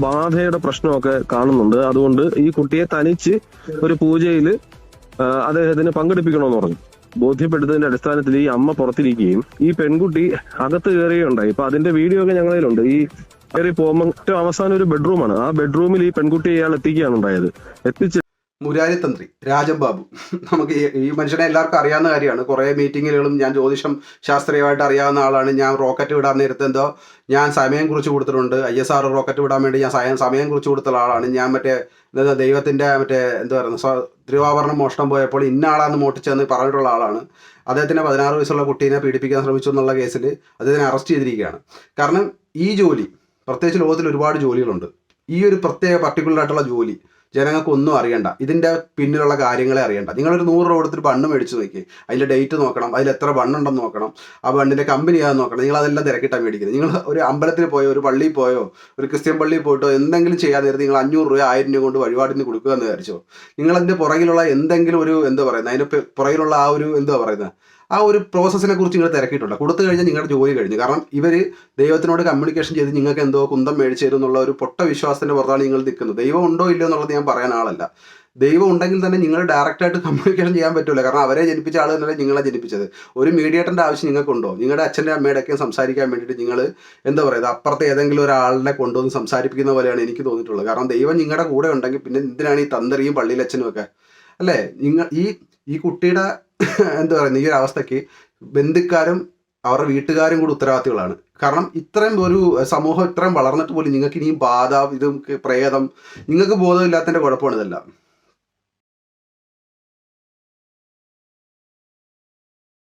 ബാധയുടെ പ്രശ്നമൊക്കെ കാണുന്നുണ്ട്. അതുകൊണ്ട് ഈ കുട്ടിയെ തനിച്ച് ഒരു പൂജയിൽ അദ്ദേഹത്തിന് പങ്കെടുപ്പിക്കണമെന്ന് പറഞ്ഞു. ബോധ്യപ്പെടുത്തതിന്റെ അടിസ്ഥാനത്തിൽ ഈ അമ്മ പുറത്തിരിക്കുകയും ഈ പെൺകുട്ടി അകത്ത് കയറുകയുണ്ടായി. ഇപ്പൊ അതിന്റെ വീഡിയോ ഒക്കെ ഞങ്ങളിലുണ്ട്. ഈ കയറി പോകുമ്പോൾ ഏറ്റവും അവസാനം ഒരു ബെഡ്റൂമാണ്. ആ ബെഡ്റൂമിൽ ഈ പെൺകുട്ടിയെ ഇയാൾ എത്തിക്കുകയാണ് ഉണ്ടായത്. മുരാരി തന്ത്രി രാജൻ ബാബു, നമുക്ക് ഈ മനുഷ്യനെ എല്ലാവർക്കും അറിയാവുന്ന കാര്യമാണ്. കുറേ മീറ്റിങ്ങുകളും ഞാൻ ജ്യോതിഷം ശാസ്ത്രീയമായിട്ട് അറിയാവുന്ന ആളാണ്. ഞാൻ റോക്കറ്റ് വിടാൻ നേരത്തെ ഞാൻ സമയം കുറിച്ച് കൊടുത്തിട്ടുണ്ട്. ISR റോക്കറ്റ് വിടാൻ വേണ്ടി ഞാൻ സമയം കുറിച്ച് കൊടുത്ത ആളാണ്. ഞാൻ ദൈവത്തിൻ്റെ എന്താ പറയുക തിരുവാഭരണം മോഷണം പോയപ്പോൾ ഇന്ന ആളാന്ന് മോട്ടിച്ചെന്ന് പറഞ്ഞിട്ടുള്ള ആളാണ്. അദ്ദേഹത്തിൻ്റെ 16 വയസ്സുള്ള കുട്ടീനെ പീഡിപ്പിക്കാൻ ശ്രമിച്ചു എന്നുള്ള കേസിൽ അദ്ദേഹത്തിനെ അറസ്റ്റ് ചെയ്തിരിക്കുകയാണ്. കാരണം ഈ ജോലി, പ്രത്യേകിച്ച് ലോകത്തിൽ ഒരുപാട് ജോലികളുണ്ട്, ഈ ഒരു പ്രത്യേക പർട്ടിക്കുലറായിട്ടുള്ള ജോലി ജനങ്ങൾക്ക് ഒന്നും അറിയണ്ട, ഇതിൻ്റെ പിന്നിലുള്ള കാര്യങ്ങളെ അറിയണ്ട. നിങ്ങളൊരു 100 രൂപ കൊടുത്തിട്ട് ബണ്ണ് മേടിച്ച് നോക്കി, അതിൻ്റെ ഡേറ്റ് നോക്കണം, അതിൽ എത്ര ബണ്ണുണ്ടെന്ന് നോക്കണം, ആ ബണ്ണിൻ്റെ കമ്പനി ഏതാന്ന് നോക്കണം. നിങ്ങളതെല്ലാം തിരക്കിട്ടാണ് മേടിക്കുന്നത്. നിങ്ങൾ ഒരു അമ്പലത്തിൽ പോയോ, ഒരു പള്ളിയിൽ പോയോ, ഒരു ക്രിസ്ത്യൻ പള്ളിയിൽ പോയിട്ടോ എന്തെങ്കിലും ചെയ്യാൻ നേരത്തെ നിങ്ങൾ 500 രൂപ 1000 രൂപ കൊണ്ട് വഴിപാടിന് കൊടുക്കുക എന്ന് വിചാരിച്ചോ. നിങ്ങളതിൻ്റെ പുറകിലുള്ള എന്തെങ്കിലും ഒരു എന്താ പറയുന്നത്, അതിൻ്റെ പുറകിലുള്ള ആ ഒരു എന്താ പറയുന്നത്, ആ ഒരു പ്രോസസ്സിനെ കുറിച്ച് നിങ്ങൾ തിരക്കിയിട്ടുണ്ട്. കൊടുത്തു കഴിഞ്ഞാൽ നിങ്ങളുടെ ജോലി കഴിഞ്ഞു. കാരണം ഇവർ ദൈവത്തിനോട് കമ്മ്യൂണിക്കേഷൻ ചെയ്ത് നിങ്ങൾക്ക് എന്തോ കുന്തം മേടിച്ചു തരും എന്നുള്ള ഒരു പൊട്ട വിശ്വാസത്തിൻ്റെ പുറത്താണ് നിങ്ങൾ നിൽക്കുന്നത്. ദൈവം ഉണ്ടോ ഇല്ലയോ എന്നുള്ളത് ഞാൻ പറയാൻ ആളല്ല. ദൈവം ഉണ്ടെങ്കിൽ തന്നെ നിങ്ങൾ ഡയറക്റ്റായിട്ട് കമ്മ്യൂണിക്കേഷൻ ചെയ്യാൻ പറ്റില്ല. കാരണം അവരെ ജനിപ്പിച്ച ആൾ തന്നെയല്ലേ നിങ്ങളെ ജനിപ്പിച്ചത്. ഒരു മീഡിയേറ്ററിൻ്റെ ആവശ്യം നിങ്ങൾക്കുണ്ടോ? നിങ്ങളുടെ അച്ഛൻ്റെ അമ്മയുടെയൊക്കെ സംസാരിക്കാൻ വേണ്ടിയിട്ട് നിങ്ങൾ എന്താ പറയുക, അപ്പുറത്തെ ഏതെങ്കിലും ഒരാളിനെ കൊണ്ടുവന്ന് സംസാരിപ്പിക്കുന്ന പോലെയാണ് എനിക്ക് തോന്നിയിട്ടുള്ളത്. കാരണം ദൈവം നിങ്ങളുടെ കൂടെ ഉണ്ടെങ്കിൽ പിന്നെ എന്തിനാണ് ഈ തന്ത്രിയും പള്ളിയിലച്ഛനും ഒക്കെ അല്ലേ? ഈ കുട്ടിയുടെ എന്താ പറയുക, ഈ ഒരു അവസ്ഥയ്ക്ക് ബന്ധുക്കാരും അവരുടെ വീട്ടുകാരും കൂടി ഉത്തരവാദികളാണ്. കാരണം ഇത്രയും ഒരു സമൂഹം ഇത്രയും വളർന്നിട്ട് പോലും നിങ്ങൾക്ക് ഇനിയും ബാധ, ഇത് പ്രേതം, നിങ്ങൾക്ക് ബോധമില്ലാത്തതിൻ്റെ കുഴപ്പമാണ് ഇതെല്ലാം.